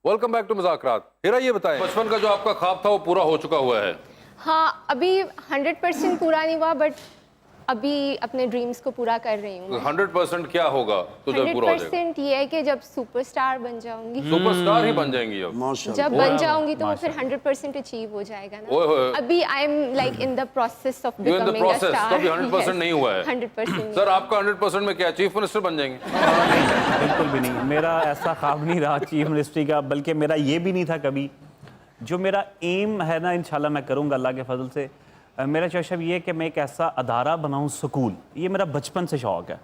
Welcome back to मुज़ाकरात। हिरा, ये बताएं, बचपन का जो आपका ख्वाब था वो पूरा हो चुका हुआ है? हाँ, अभी 100% पूरा नहीं हुआ, बट अभी अपने ड्रीम्स को पूरा कर रही हूँ। 100% क्या होगा तो जब पूरा हो जाएगा? 100% ये है कि जब सुपरस्टार बन जाऊंगी, सुपरस्टार ही बन जाएंगी अब? जब बन जाऊंगी तो वो फिर 100% अचीव हो जाएगा ना। अभी I am like in the process of becoming a star. कभी 100% नहीं हुआ है? 100% सर, आपका 100% में क्या चीफ मिनिस्टर बन जाएंगे? बिल्कुल भी नहीं, मेरा ऐसा ख्वाब नहीं रहा चीफ मिनिस्ट्री का, बल्कि मेरा ये भी नहीं था कभी। जो मेरा एम है ना, इंशाल्लाह मैं करूँगा अल्लाह के फजल से। मेरा चौशब ये है कि मैं एक ऐसा अदारा बनाऊँ, स्कूल, ये मेरा बचपन से शौक़ है।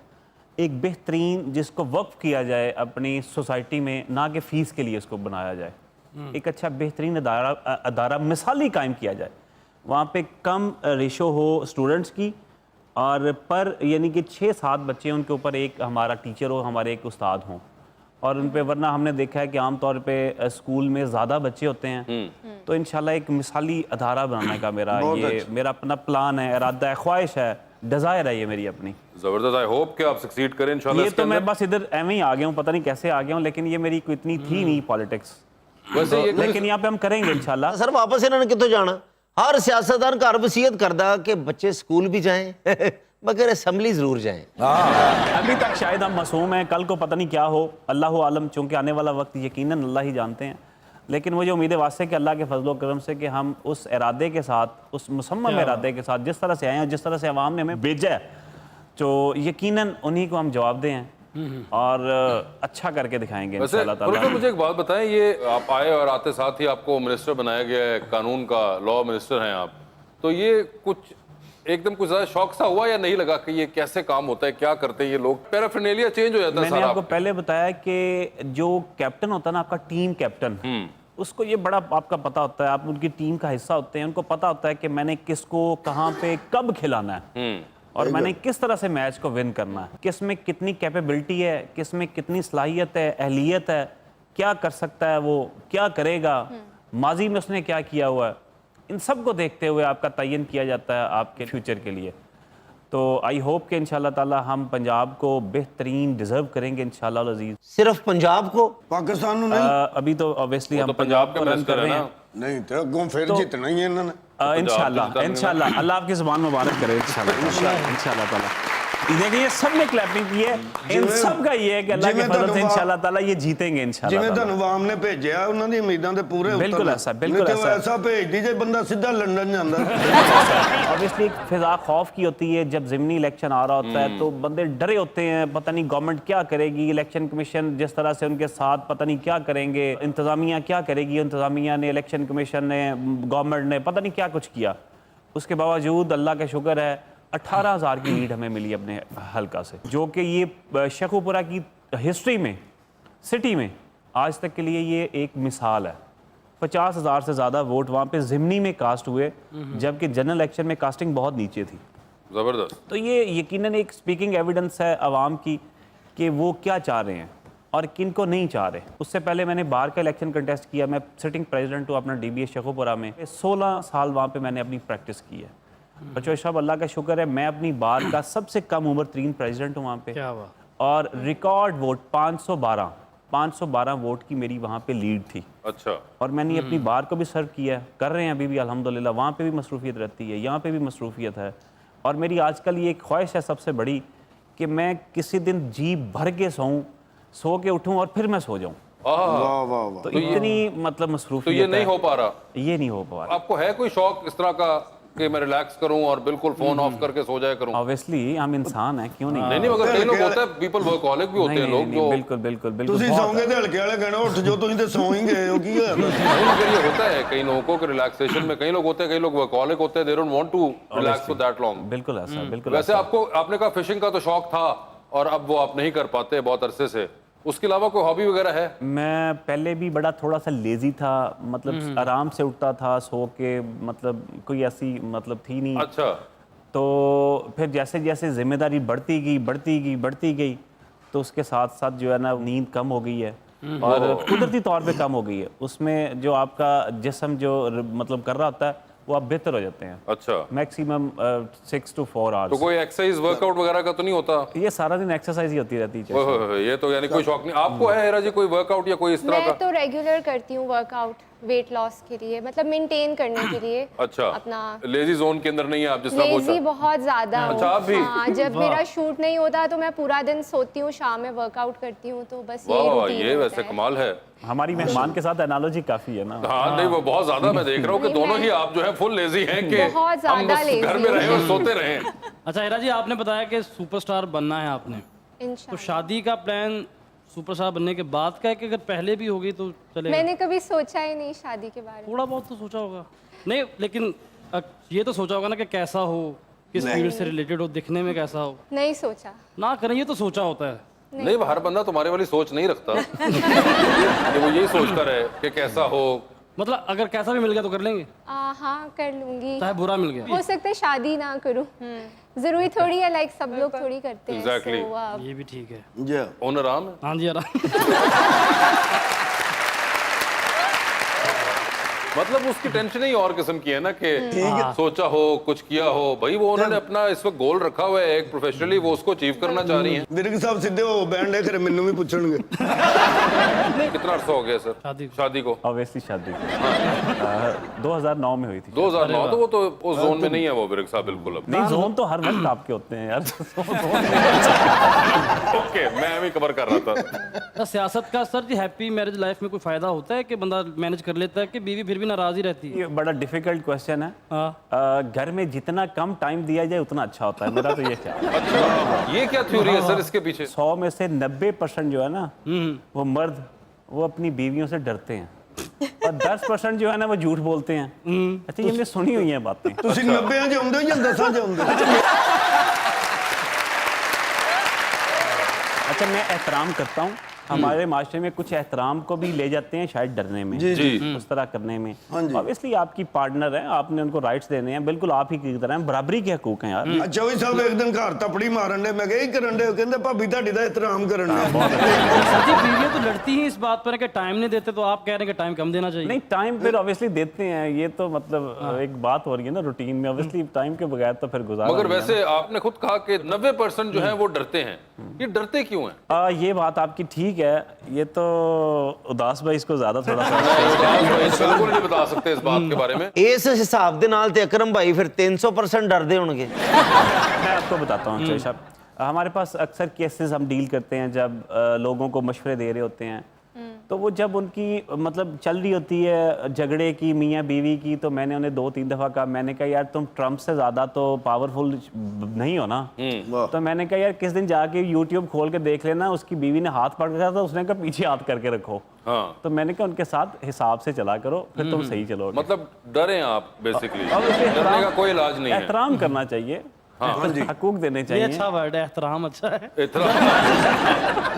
एक बेहतरीन जिसको वक्फ किया जाए अपनी सोसाइटी में, ना कि फ़ीस के लिए इसको बनाया जाए। एक अच्छा बेहतरीन अदारा मिसाली कायम किया जाए। वहाँ पे कम रेशो हो स्टूडेंट्स की, और पर यानी कि 6-7 बच्चे उनके ऊपर एक हमारा टीचर हो, हमारे एक उस्ताद हों, और उन पे, वरना हमने देखा है कि आम तौर पे स्कूल में ज़्यादा बच्चे होते हैं। तो इंशाल्लाह एक मिसाली अदारा बनाने का मेरा अपना प्लान है, इरादा है, ख्वाहिश है, डिज़ायर है ये मेरी अपनी। जबरदस्त। आई होप कि आप सक्सीड करें इंशाल्लाह। ये तो मैं बस इधर एवं ही आ गया हूँ, पता नहीं कैसे आ गया हूँ, लेकिन ये मेरी कोई इतनी थी नहीं पॉलिटिक्स। वैसे ये लेकिन यहाँ पे हम करेंगे इंशाल्लाह। सर वापस इन्होंने कितों जाना? हर सियासतदान घर वसीयत करदा कि बच्चे स्कूल भी जाएं मगर असम्बली जरूर जाएं। अभी तक शायद हम मासूम हैं, कल को पता नहीं क्या हो, अल्लाह आलम, चूंकि आने वाला वक्त यकीनन अल्लाह ही जानते हैं। लेकिन मुझे उम्मीद वास्ते कि अल्लाह के फजलो करम से कि हम उस इरादे के साथ, उस मुसम्मम इरादे के साथ जिस तरह से आए हैं, जिस तरह से अवाम ने हमें भेजा है, तो यकीनन उन्हीं को हम जवाब दें और अच्छा करके दिखाएंगे इंशाअल्लाह ताला। तो मुझे एक बात बताएं, ये आप आए और आते साथ ही आपको मिनिस्टर बनाया गया है, कानून का लॉ मिनिस्टर हैं आप, तो ये कुछ एकदम कुछ ज्यादा शौक सा हुआ या नहीं लगा कि ये कैसे काम होता है, क्या करते हैं ये लोग? पैराफर्नेलिया चेंज हो जाता है। मैंने आपको पहले बताया कि जो कैप्टन होता है ना, आपका टीम कैप्टन, उसको ये बड़ा आपका पता होता है, आप उनकी टीम का हिस्सा होते हैं, उनको पता होता है कि मैंने किसको कहाँ पे कब खिलाना है और मैंने किस तरह से मैच को विन करना है, किस में कितनी कैपेबिलिटी है, किस में कितनी सलाहियत है, अहलियत है, क्या कर सकता है वो, क्या करेगा, माजी में उसने क्या किया हुआ है, इन सब को देखते हुए आपका तयन किया जाता है आपके फ्यूचर के लिए। तो आई होप कि इंशाल्लाह ताला हम पंजाब को बेहतरीन डिजर्व करेंगे इंशाल्लाह अजीज। सिर्फ पंजाब को, पाकिस्तान नहीं? अभी तो ऑब्वियसली हम तो पंजाब को रन कर रहे हैं। नहीं तो अगों फिर जितना ही है इन्होंने। इंशाल्लाह अल्लाह आपकी ज़ुबान मुबारक करे इंशाल्लाह ताला। देखिए ये सब ने क्लैपिंग की है, इन सब का ये है कि अल्लाह के फजल से इंशाल्लाह ताला ये जीतेंगे इंशाल्लाह। जिवें ਤੁਹਾਨੂੰ ਆਵਾਮ ਨੇ ਭੇਜਿਆ ਉਹਨਾਂ ਦੀ ਉਮੀਦਾਂ ਤੇ ਪੂਰੇ ਉਤਰਨ। बिल्कुल ऐसा, बिल्कुल ऐसा। ऐसा भेजदी जे बंदा सीधा लंदन ਜਾਂਦਾ। ऑब्वियसली एक फिजा खौफ की होती है जब ज़िमनी इलेक्शन आ रहा होता है, तो बंदे डरे होते हैं, पता नहीं गवर्नमेंट क्या करेगी, इलेक्शन कमीशन जिस तरह से उनके साथ पता नहीं क्या करेंगे, इंतज़ामिया क्या करेगी, इंतज़ामिया ने, इलेक्शन कमीशन ने, गवर्नमेंट ने पता नहीं क्या कुछ किया। उसके बावजूद अल्लाह का शुक्र है 18,000 की लीड हमें मिली अपने हल्का से, जो कि ये शेखुपुरा की हिस्ट्री में, सिटी में आज तक के लिए ये एक मिसाल है। 50,000 से ज़्यादा वोट वहाँ पे ज़िमनी में कास्ट हुए, जबकि जनरल इलेक्शन में कास्टिंग बहुत नीचे थी। जबरदस्त। तो ये यकीनन एक स्पीकिंग एविडेंस है आवाम की कि वो क्या चाह रहे हैं और किन को नहीं चाह रहे। उससे पहले मैंने बार का इलेक्शन कंटेस्ट किया, मैं सिटिंग प्रेसिडेंट हूँ अपना DBA शेखुपुरा में। 16 साल वहाँ पे मैंने अपनी प्रैक्टिस की है। बच्चों साहब अल्लाह का शुक्र है, मैं अपनी बार का सबसे कम उम्र तरीन प्रेसिडेंट हूँ वहाँ पे। क्या हुआ? और रिकॉर्ड वोट 512 वोट की मेरी वहाँ पे लीड थी। अच्छा। और मैंने अपनी बार को भी सर्व किया, कर रहे हैं अभी भी अल्हम्दुलिल्लाह। वहाँ पे भी मसरूफियत रहती है, यहाँ पे भी मसरूफियत है। और मेरी आजकल ये एक ख्वाहिश है सबसे बड़ी कि मैं किसी दिन जी भर के सोऊं, सो के उठूं और फिर मैं सो जाऊं। वाह वाह वाह। तो इतनी मतलब मसरूफियत तो ये नहीं हो पा रहा? ये नहीं हो पा रहा। आपको है कोई शौक इस तरह का कि मैं रिलैक्स करूं और बिल्कुल फोन ऑफ करके सो जाया करूं? ऑब्वियसली हम इंसान हैं, क्यों नहीं? नहीं मगर कई लोग होते हैं, पीपल वर्कहॉलिक भी होते हैं लोग जो बिल्कुल बिल्कुल बिल्कुल ਤੁਸੀਂ ਸੌਂਗੇ ਤੇ ਹਲਕੇ ਵਾਲੇ ਕਹਿਣਾ ਉੱਠ ਜੋ ਤੁਸੀਂ ਤੇ ਸੌਂ ही गए हो, की होया? नहीं, मगर ये होता है कई लोगों को कि रिलैक्सेशन में कई लोग होते हैं, कई लोग वर्कहॉलिक होते हैं, they don't want to relax for that long. बिल्कुल ऐसा, बिल्कुल वैसे ऐसा। आपने कहा फिशिंग का तो शौक था और अब वो आप नहीं कर पाते बहुत अरसे से, उसके अलावा कोई हॉबी वगैरह है? मैं पहले भी बड़ा थोड़ा सा लेजी था, मतलब आराम से उठता था सो के, मतलब कोई ऐसी मतलब थी नहीं। अच्छा। तो फिर जैसे जैसे जिम्मेदारी बढ़ती गई तो उसके साथ साथ जो है ना नींद कम हो गई है और कुदरती तौर पे कम हो गई है। उसमें जो आपका जिस्म जो मतलब कर रहा होता है वो आप बेहतर हो जाते हैं अच्छा, मैक्सिमम 6 to 4 तो आवर्स। कोई एक्सरसाइज वर्कआउट वगैरह का तो नहीं होता? ये सारा दिन एक्सरसाइज ही होती रहती है। ओह, ये तो यानी कोई शौक नहीं आपको है हेरा जी, कोई वर्कआउट या कोई इस तरह मैं का? तो रेगुलर करती हूँ वर्कआउट वेट लॉस के लिए, मतलब मेंटेन करने के लिए। अच्छा, अपना लेजी जोन के अंदर नहीं है आप, जिस तरह लेजी पूछा। बहुत ज्यादा हूँ। अच्छा, आप भी? हाँ, जब मेरा शूट नहीं होता तो मैं पूरा दिन सोती हूँ, शाम में वर्कआउट करती हूँ, तो बस ये वाह, रूटीन ये होता वैसे है। कमाल है। हमारी मेहमान के साथ एनालॉजी काफी है ना। हाँ, नहीं वो बहुत ज्यादा मैं देख रहा हूँ कि दोनों ही आप जो है फुल लेजी हैं कि बहुत हम ज्यादा बस घर में lazy रहे और सोते रहे। अच्छा हेरा जी, आपने बताया कि सुपरस्टार बनना है आपने, तो इंशाल्लाह। शादी का प्लान सुपरस्टार बनने के बाद का है कि अगर पहले भी होगी तो चलेगा? मैंने कभी सोचा ही नहीं शादी के बारे में। थोड़ा बहुत तो सोचा होगा। नहीं, लेकिन ये तो सोचा होगा ना कि कैसा हो, किस फील्ड से रिलेटेड हो, दिखने में कैसा हो। नहीं सोचा। ना करें, ये तो सोचा होता है। नहीं, हर बंदा तुम्हारे वाली सोच नहीं रखता कि वो यही सोचता रहे कि कैसा हो। मतलब अगर कैसा भी मिल गया तो कर लेंगे, हाँ, कर लूंगी। चाहे बुरा मिल गया। हो सकता है शादी ना करूँ, जरूरी थोड़ी है, लाइक सब लोग थोड़ी करते हैं। Exactly. So, ये भी ठीक है। जी ओनर आराम है। हाँ जी यार। मतलब उसकी टेंशन ही और किस्म की है ना कि सोचा हो, कुछ किया हो। भाई वो उन्होंने अपना इस वक्त गोल रखा हुआ है एक प्रोफेशनली, वो उसको अचीव करना चाह रही हैं। दिर्ग साहब सीधे हो बैंड है करे मैनू भी पूछणगे कितना अर्सा हो गया सर शादी को? ऑब्वियसली शादी 2009 में हुई थी। 2009, तो वो तो उस जोन में नहीं है वो बिरक साहब, बिल्कुल। अब नहीं, जोन तो हर वक्त आपके होते हैं यार। ओके, मैं अभी कवर कर रहा था। सियासत का सर जी हैप्पी मैरिज लाइफ में कोई फायदा होता है कि बंदा मैनेज कर लेता है कि बीवी फिर भी नाराज ही रहती है? ये बड़ा डिफिकल्ट क्वेश्चन है। हाँ। घर में जितना कम टाइम दिया जाए उतना अच्छा होता है, मेरा तो ये ख्याल है। अच्छा, ये क्या थ्योरी है सर इसके पीछे? 100 में से 90% जो है ना, वो मर्द वो अपनी बीवियों से डरते हैं और 10% जो है ना वो झूठ बोलते हैं। अच्छा, ये मैंने सुनी हुई है बातें। ਤੁਸੀਂ 90 ਚ ਆਉਂਦੇ ਹੋ ਜਾਂ 10 ਚ ਆਉਂਦੇ ਹੋ? अच्छा, मैं एहतराम करता हूँ। हमारे माशरे में कुछ एहतराम को भी ले जाते हैं शायद डरने में, जी। उस तरह करने में। हाँ जी। ऑब्वियसली आपकी पार्टनर है, आपने उनको राइट्स देने हैं, बिल्कुल आप ही की तरह हैं, बराबरी के हकूक हैं यार। ਅੱਛਾ ਵੀ ਸਾਹਿਬ ਇੱਕ ਦਿਨ ਘਰ ਤਪੜੀ ਮਾਰਨ ਦੇ ਮੈਂ ਕਿਹਾ ਇਹ ਕਰਨ ਦੇ ਕਹਿੰਦੇ ਭਾਬੀ ਤੁਹਾਡੀ ਦਾ ਇਤਰਾਮ ਕਰਨ ਦੇ सर जी बीवियाँ तो लड़ती ही इस बात पर है कि टाइम नहीं देते, तो आप कह रहे हैं कि टाइम कम देना चाहिए। नहीं, टाइम फिर ऑब्वियसली देते हैं, ये तो मतलब एक बात हो रही है ना रूटीन में। ऑब्वियसली टाइम के बगैर तो फिर गुजारा मगर नहीं है वैसे आपने खुद कहा कि 90% जो है वो डरते हैं। ये डरते क्यों हैं? ना। ये बात आपकी ठीक है। ये तो उदास भाई इसको ज्यादा थोड़ा सा बिल्कुल नहीं बता सकते इस बात के बारे में। ਇਸ ਹਿਸਾਬ ਦੇ ਨਾਲ ਤੇ ਅਕਰਮ ਭਾਈ ਫਿਰ 300% ਡਰਦੇ ਹੋਣਗੇ। मैं आपको बताता हूँ चेश साहब, हमारे पास अक्सर केसेस हम डील करते हैं जब लोगों को मशवरे दे रहे होते हैं, तो वो जब उनकी मतलब चल रही होती है झगड़े की, मियाँ बीवी की, तो मैंने उन्हें 2-3 दफ़ा कहा, मैंने कहा यार तुम ट्रम्प से ज़्यादा तो पावरफुल नहीं हो ना। तो मैंने कहा यार किस दिन जाके यूट्यूब खोल के देख लेना, उसकी बीवी ने हाथ पकड़ा था, उसने कहा पीछे हाथ करके रखो। हाँ, तो मैंने कहा उनके साथ हिसाब से चला करो, फिर तुम सही चलोगे। मतलब डरे आप बेसिकली, अब इसे डरने का कोई इलाज नहीं है। एहतराम करना चाहिए, हकूक देने ये चाहिए। अच्छा वर्ड है, एहतराम अच्छा है। एहतराम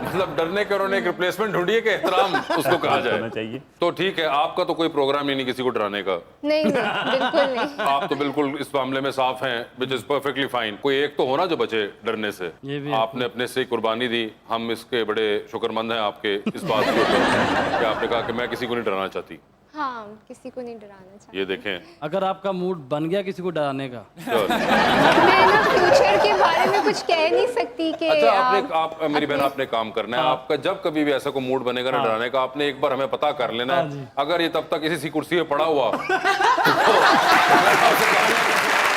मतलब डरने के उन्होंने एक रिप्लेसमेंट ढूंढी है कि एहतराम उसको कहा होना जाए। चाहिए। तो ठीक है, आपका तो कोई प्रोग्राम ही नहीं किसी को डराने का। नहीं, बिल्कुल नहीं। आप तो बिल्कुल इस मामले में साफ हैं, विच इज परफेक्टली फाइन। कोई एक तो होना जो बचे डरने से। ये भी आपने अपने से कुर्बानी दी, हम इसके बड़े शुक्रमंद हैं आपके इस बात के ऊपर कि आपने कहा कि मैं किसी को नहीं डराना चाहती। हाँ, किसी को नहीं डराना चाहिए। ये देखें, अगर आपका मूड बन गया किसी को डराने का, Sure. मैं ना फ्यूचर के बारे में कुछ कह नहीं सकती कि अच्छा, आप मेरी बहन आपने काम करना है। आपका जब कभी भी ऐसा कोई मूड बनेगा ना डराने का, आपने एक बार हमें पता कर लेना है। अगर ये तब तक इसी कुर्सी पे पड़ा हुआ तो मैं आपसे कहूंगा